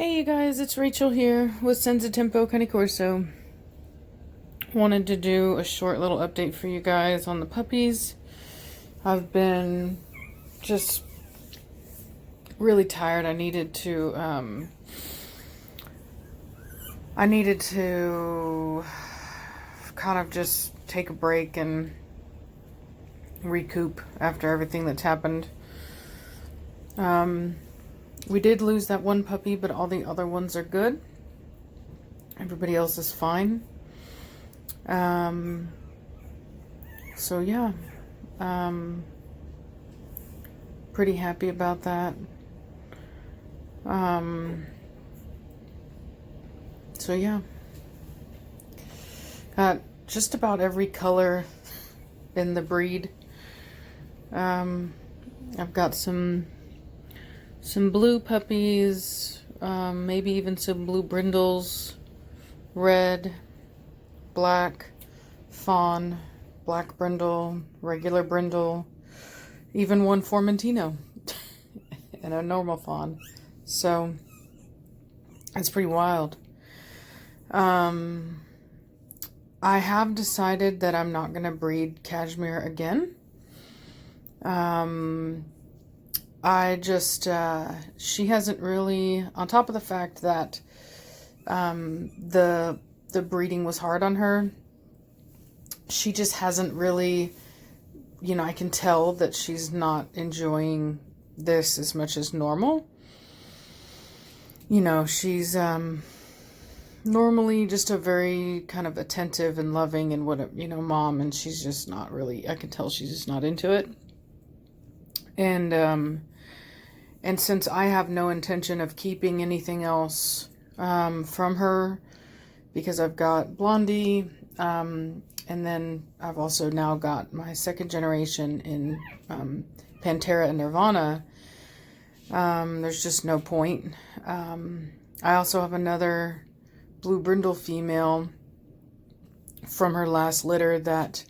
Hey you guys, it's Rachel here with Senza Tempo Cane Corso. Wanted to do a short little update for you guys on the puppies. I've been just really tired. I needed to kind of just take a break and recoup after everything that's happened. We did lose that one puppy, but all the other ones are good. Everybody else is fine. So yeah, pretty happy about that. So yeah, got just about every color in the breed. I've got some blue puppies, maybe even some blue brindles, red, black, fawn, black brindle, regular brindle, even one Formentino, and a normal fawn. So it's pretty wild. I have decided that I'm not going to breed Cashmere again. She hasn't really, on top of the fact that the breeding was hard on her, she just hasn't really, I can tell that she's not enjoying this as much as normal. She's normally just a very kind of attentive and loving and mom, and she's just not really, I can tell she's just not into it. And since I have no intention of keeping anything else from her, because I've got Blondie, and then I've also now got my second generation in Pantera and Nirvana, there's just no point. I also have another blue brindle female from her last litter that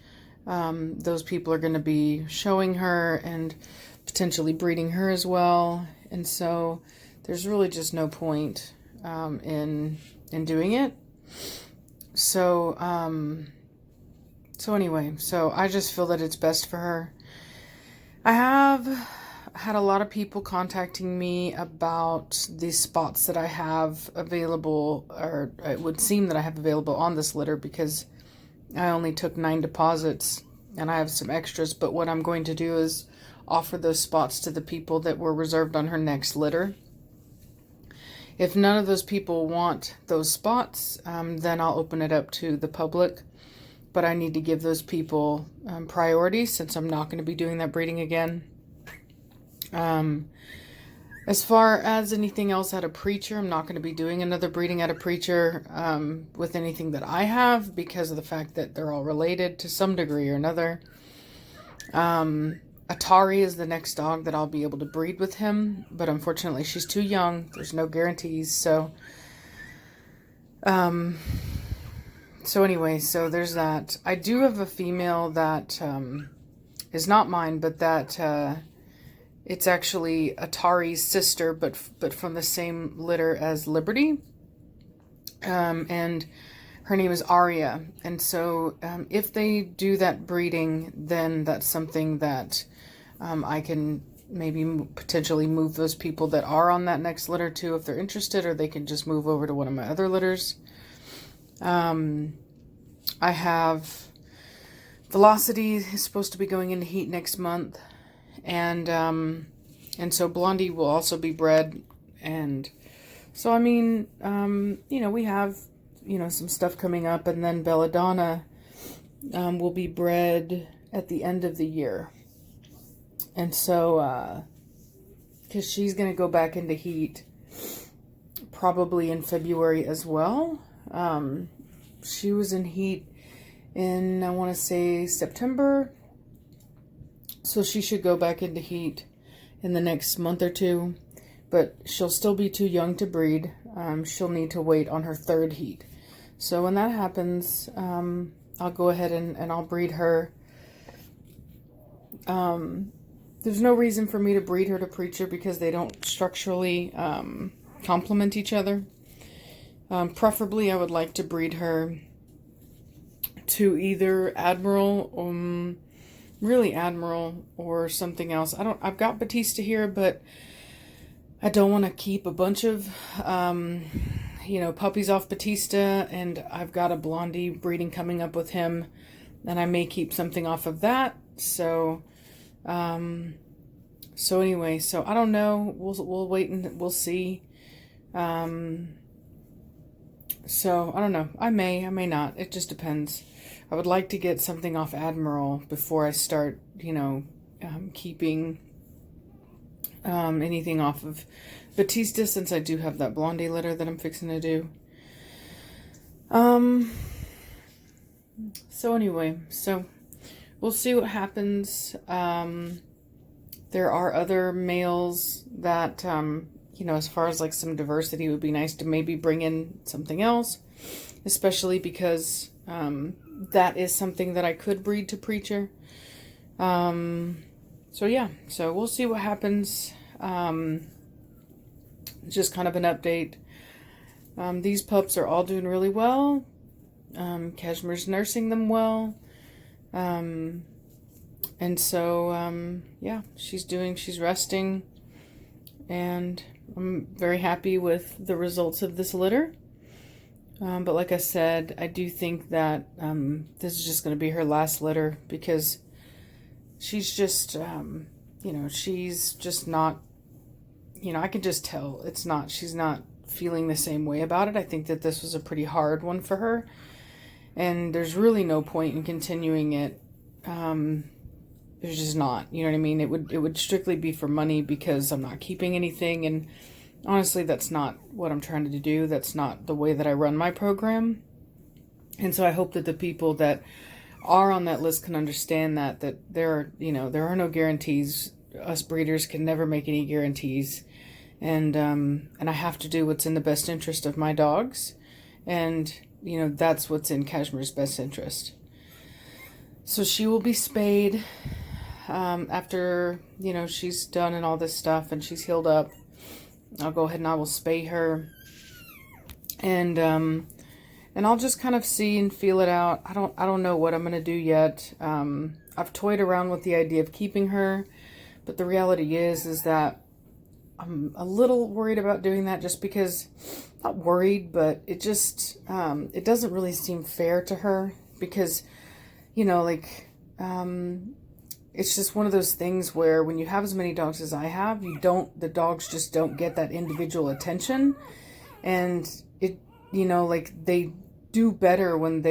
those people are going to be showing her and potentially breeding her as well, and so there's really just no point in doing it. So anyway, so I just feel that it's best for her. I have had a lot of people contacting me about the spots that I have available, or it would seem that I have available on this litter, because I only took 9 deposits and I have some extras, but what I'm going to do is offer those spots to the people that were reserved on her next litter. If none of those people want those spots, then I'll open it up to the public, but I need to give those people priority since I'm not going to be doing that breeding again. As far as anything else at a preacher, I'm not going to be doing another breeding at a preacher with anything that I have, because of the fact that they're all related to some degree or another. Atari is the next dog that I'll be able to breed with him, but unfortunately she's too young. There's no guarantees. So anyway, so there's that. I do have a female that is not mine, but that it's actually Atari's sister, but from the same litter as Liberty. And her name is Aria. And so if they do that breeding, then that's something that I can maybe potentially move those people that are on that next litter to, if they're interested, or they can just move over to one of my other litters. I have Velocity is supposed to be going into heat next month, and so Blondie will also be bred, and so I mean, we have some stuff coming up, and then Belladonna will be bred at the end of the year. And so, because she's going to go back into heat probably in February as well. She was in heat in, I want to say, September. So she should go back into heat in the next month or two. But she'll still be too young to breed. She'll need to wait on her third heat. So when that happens, I'll go ahead and I'll breed her. There's no reason for me to breed her to preacher because they don't structurally complement each other. Preferably, I would like to breed her to either Admiral, really Admiral, or something else. I've got Batista here, but I don't want to keep a bunch of, puppies off Batista, and I've got a Blondie breeding coming up with him, and I may keep something off of that. So anyway, so I don't know. We'll wait and we'll see. So I don't know. I may not. It just depends. I would like to get something off Admiral before I start, keeping anything off of Batista, since I do have that Blondie litter that I'm fixing to do. So anyway, so we'll see what happens. There are other males that, as far as like some diversity, it would be nice to maybe bring in something else, especially because that is something that I could breed to Preacher. So yeah, so we'll see what happens. Just kind of an update. These pups are all doing really well. Cashmere's nursing them well. And so, yeah, she's resting, and I'm very happy with the results of this litter. But like I said, I do think that, this is just going to be her last litter, because she's just, she's just not, I can just tell she's not feeling the same way about it. I think that this was a pretty hard one for her, and there's really no point in continuing it. There's just not, you know what I mean? It would strictly be for money, because I'm not keeping anything, and honestly, that's not what I'm trying to do. That's not the way that I run my program. And so I hope that the people that are on that list can understand that there are no guarantees. Us breeders can never make any guarantees. And I have to do what's in the best interest of my dogs. And, that's what's in Cashmere's best interest. So she will be spayed after, she's done and all this stuff and she's healed up. I'll go ahead and I will spay her. And I'll just kind of see and feel it out. I don't know what I'm going to do yet. I've toyed around with the idea of keeping her, but the reality is that I'm a little worried about doing that, just because, not worried, but it just, it doesn't really seem fair to her, because, it's just one of those things where when you have as many dogs as I have, the dogs just don't get that individual attention. And it, they do better when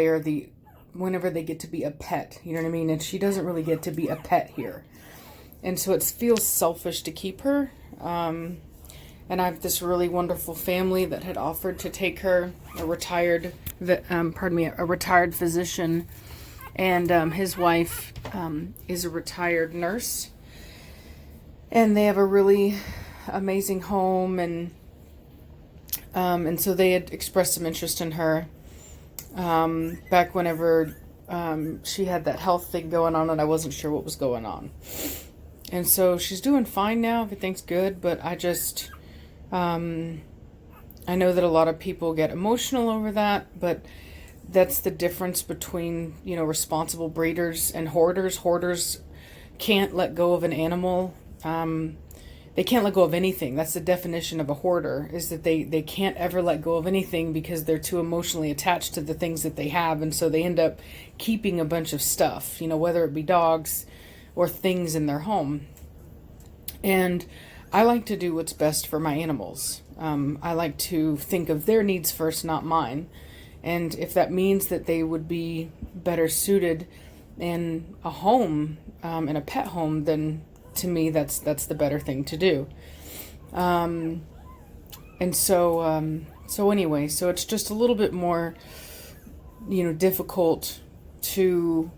whenever they get to be a pet, you know what I mean? And she doesn't really get to be a pet here. And so it feels selfish to keep her. And I have this really wonderful family that had offered to take her, a retired physician, and his wife is a retired nurse, and they have a really amazing home, and so they had expressed some interest in her back whenever she had that health thing going on, and I wasn't sure what was going on. And so she's doing fine now. Everything's good, but I just, I know that a lot of people get emotional over that, but that's the difference between, responsible breeders and hoarders. Hoarders can't let go of an animal. They can't let go of anything. That's the definition of a hoarder, is that they can't ever let go of anything because they're too emotionally attached to the things that they have. And so they end up keeping a bunch of stuff, whether it be dogs or things in their home. And I like to do what's best for my animals. I like to think of their needs first, not mine. And if that means that they would be better suited in a home, in a pet home, then to me that's the better thing to do. And so anyway, so it's just a little bit more, difficult to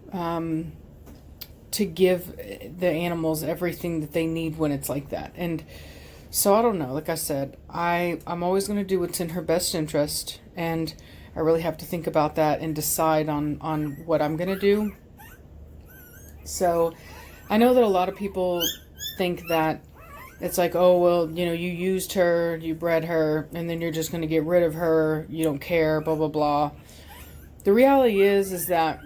give the animals everything that they need when it's like that. And so I don't know, like I said, I'm always going to do what's in her best interest, and I really have to think about that and decide on what I'm going to do. So I know that a lot of people think that, it's like, oh, well, you know, you used her, you bred her, and then you're just going to get rid of her. You don't care, blah, blah, blah. The reality is that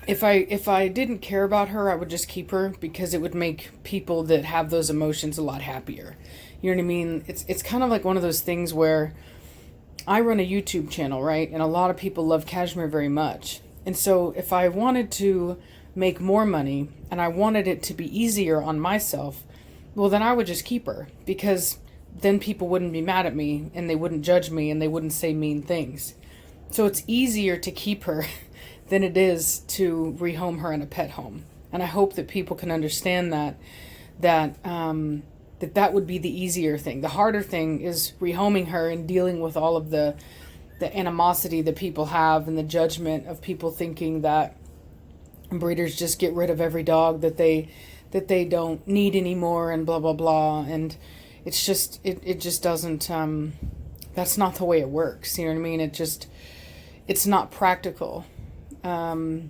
if I didn't care about her, I would just keep her, because it would make people that have those emotions a lot happier. You know what I mean? It's kind of like one of those things where I run a YouTube channel, right? And a lot of people love Cashmere very much. And so if I wanted to make more money and I wanted it to be easier on myself, well, then I would just keep her, because then people wouldn't be mad at me and they wouldn't judge me and they wouldn't say mean things. So it's easier to keep her than it is to rehome her in a pet home. And I hope that people can understand that would be the easier thing. The harder thing is rehoming her and dealing with all of the animosity that people have and the judgment of people thinking that breeders just get rid of every dog that they don't need anymore and blah blah blah. And it's just it just doesn't that's not the way it works. You know what I mean? It's not practical. And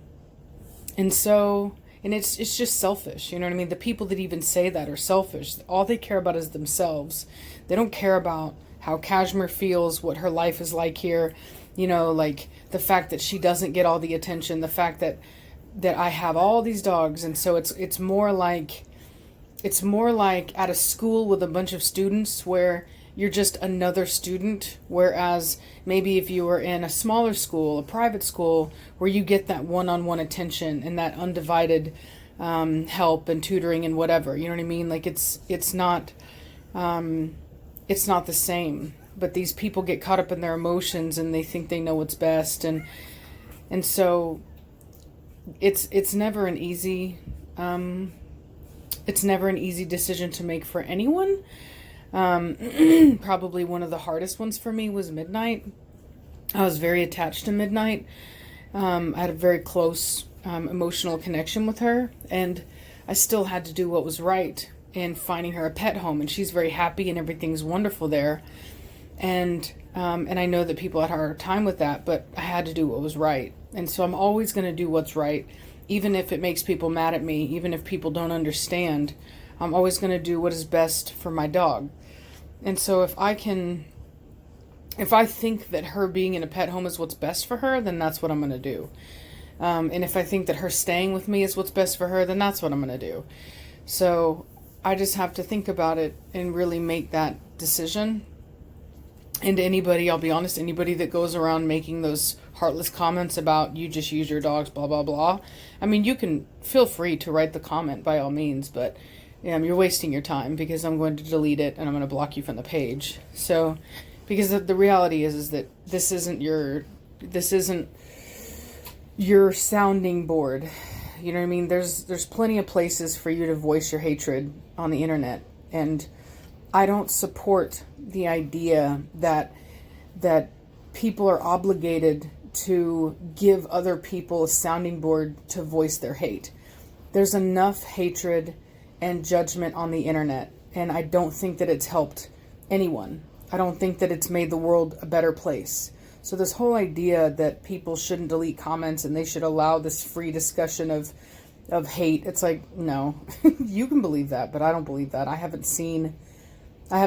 it's just selfish. You know what I mean? The people that even say that are selfish. All they care about is themselves. They don't care about how Cashmere feels, what her life is like here. You know, like the fact that she doesn't get all the attention, the fact that I have all these dogs. And so it's more like at a school with a bunch of students where you're just another student, whereas maybe if you were in a smaller school, a private school, where you get that one-on-one attention and that undivided help and tutoring and whatever, you know what I mean? Like it's not the same. But these people get caught up in their emotions and they think they know what's best, and so it's never an easy decision to make for anyone. Probably one of the hardest ones for me was Midnight. I was very attached to Midnight. I had a very close emotional connection with her, and I still had to do what was right in finding her a pet home, and she's very happy and everything's wonderful there. And I know that people had a hard time with that, but I had to do what was right. And so I'm always going to do what's right, even if it makes people mad at me, even if people don't understand. I'm always going to do what is best for my dog. And so if I think that her being in a pet home is what's best for her, then that's what I'm going to do. And if I think that her staying with me is what's best for her, then that's what I'm going to do. So I just have to think about it and really make that decision. And anybody, I'll be honest, anybody that goes around making those heartless comments about you just use your dogs, blah, blah, blah. I mean, you can feel free to write the comment by all means, but you're wasting your time, because I'm going to delete it and I'm going to block you from the page. So, because the reality is that this isn't your sounding board. You know what I mean? There's plenty of places for you to voice your hatred on the internet, and I don't support the idea that people are obligated to give other people a sounding board to voice their hate. There's enough hatred and judgment on the internet, and I don't think that it's helped anyone. I don't think that it's made the world a better place. So this whole idea that people shouldn't delete comments and they should allow this free discussion of hate, it's like, no. You can believe that, but I don't believe that. I have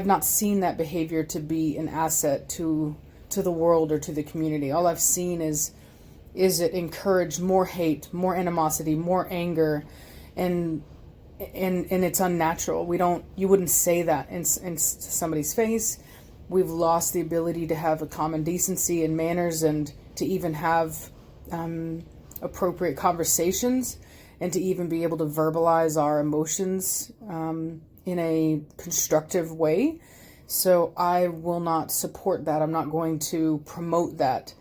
not seen that behavior to be an asset to the world or to the community. All I've seen is it encourage more hate, more animosity, more anger, and it's unnatural. You wouldn't say that in somebody's face. We've lost the ability to have a common decency and manners, and to even have appropriate conversations, and to even be able to verbalize our emotions in a constructive way. So I will not support that. I'm not going to promote that.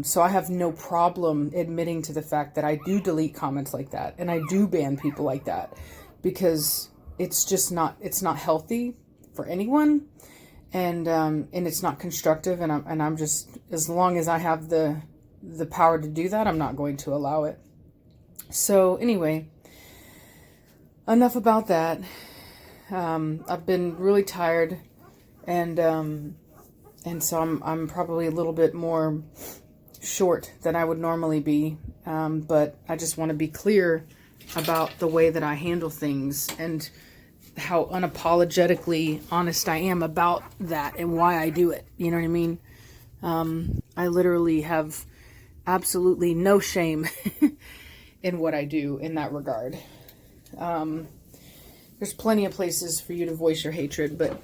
So I have no problem admitting to the fact that I do delete comments like that, and I do ban people like that, because it's not healthy for anyone, and it's not constructive, and I'm just, as long as I have the power to do that, I'm not going to allow it. So anyway, enough about that. I've been really tired, and so I'm probably a little bit more short than I would normally be, but I just want to be clear about the way that I handle things, and how unapologetically honest I am about that and why I do it. You know what I mean? I literally have absolutely no shame in what I do in that regard. There's plenty of places for you to voice your hatred, but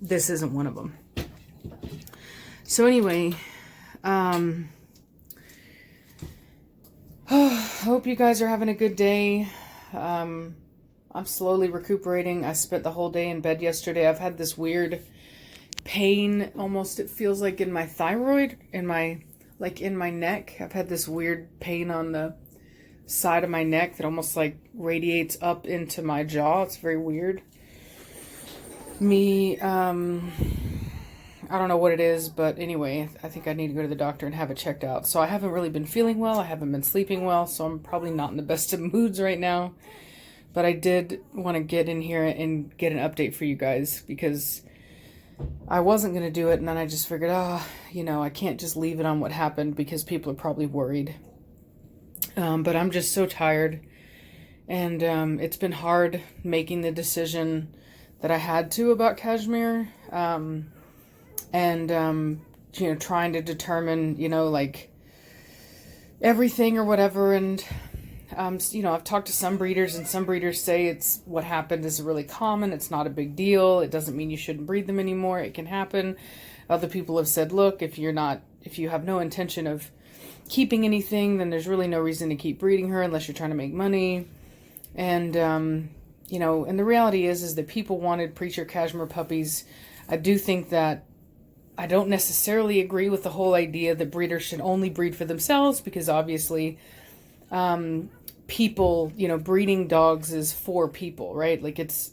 this isn't one of them. So anyway, hope you guys are having a good day. I'm slowly recuperating. I spent the whole day in bed yesterday. I've had this weird pain, almost it feels like in my thyroid, in my neck. I've had this weird pain on the side of my neck that almost like radiates up into my jaw. It's very weird. I don't know what it is, but anyway, I think I need to go to the doctor and have it checked out. So I haven't really been feeling well. I haven't been sleeping well, so I'm probably not in the best of moods right now. But I did want to get in here and get an update for you guys, because I wasn't going to do it, and then I just figured, I can't just leave it on what happened, because people are probably worried. But I'm just so tired, and it's been hard making the decision that I had to about Cashmere, and trying to determine, like everything or whatever. And I've talked to some breeders, and some breeders say it's what happened is really common. It's not a big deal. It doesn't mean you shouldn't breed them anymore. It can happen. Other people have said, look, if you have no intention of keeping anything, then there's really no reason to keep breeding her unless you're trying to make money. And and the reality is that people wanted preacher Cashmere puppies. I do think that I don't necessarily agree with the whole idea that breeders should only breed for themselves, because obviously people, breeding dogs is for people, right? Like it's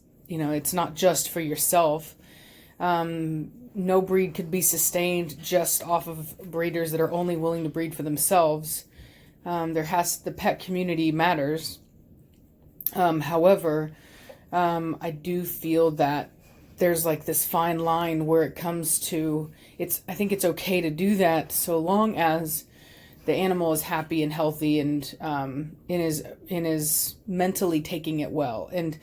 not just for yourself. No breed could be sustained just off of breeders that are only willing to breed for themselves. The pet community matters. However, I do feel that there's like this fine line where it comes to, I think it's okay to do that so long as the animal is happy and healthy and is mentally taking it well. And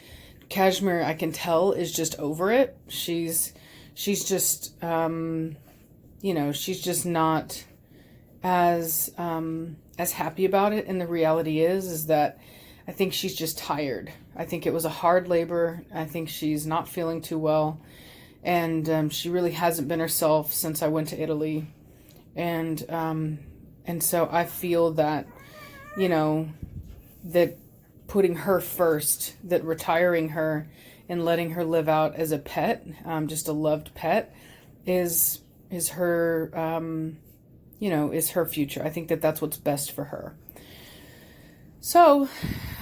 Cashmere, I can tell, is just over it. She's just she's just not as happy about it. And the reality is that I think she's just tired. I think it was a hard labor. I think she's not feeling too well. And she really hasn't been herself since I went to Italy. And so I feel that, that putting her first, that retiring her and letting her live out as a pet, just a loved pet, is her, is her future. I think that that's what's best for her. So,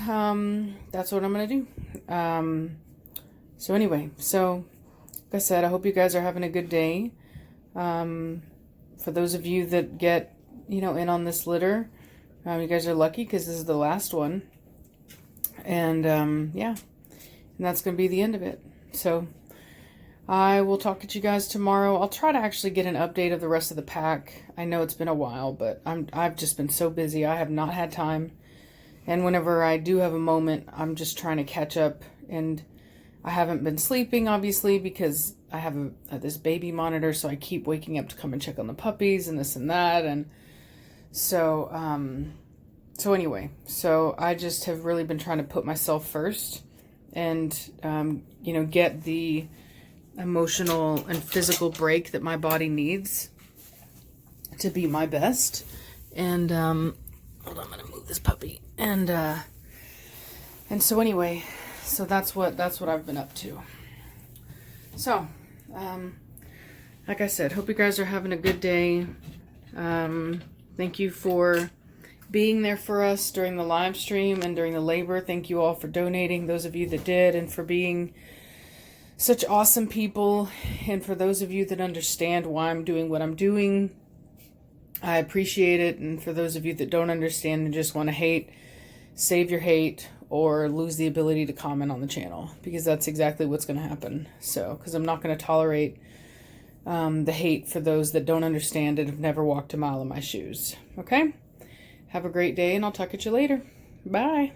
that's what I'm going to do. So anyway, like I said, I hope you guys are having a good day. For those of you that get, in on this litter, you guys are lucky, because this is the last one. And, and that's going to be the end of it. So I will talk to you guys tomorrow. I'll try to actually get an update of the rest of the pack. I know it's been a while, but I've just been so busy. I have not had time. And whenever I do have a moment, I'm just trying to catch up. And I haven't been sleeping, obviously, because I have this baby monitor, so I keep waking up to come and check on the puppies and this and that. And so, anyway, I just have really been trying to put myself first and, get the emotional and physical break that my body needs to be my best. And, hold on, I'm going to move this puppy. And so anyway, that's what I've been up to. So, like I said, hope you guys are having a good day. Thank you for being there for us during the live stream and during the labor. Thank you all for donating, those of you that did, and for being such awesome people. And for those of you that understand why I'm doing what I'm doing, I appreciate it. And for those of you that don't understand and just want to hate, save your hate or lose the ability to comment on the channel, because that's exactly what's going to happen. So, because I'm not going to tolerate the hate for those that don't understand and have never walked a mile in my shoes. Okay? Have a great day, and I'll talk at you later. Bye.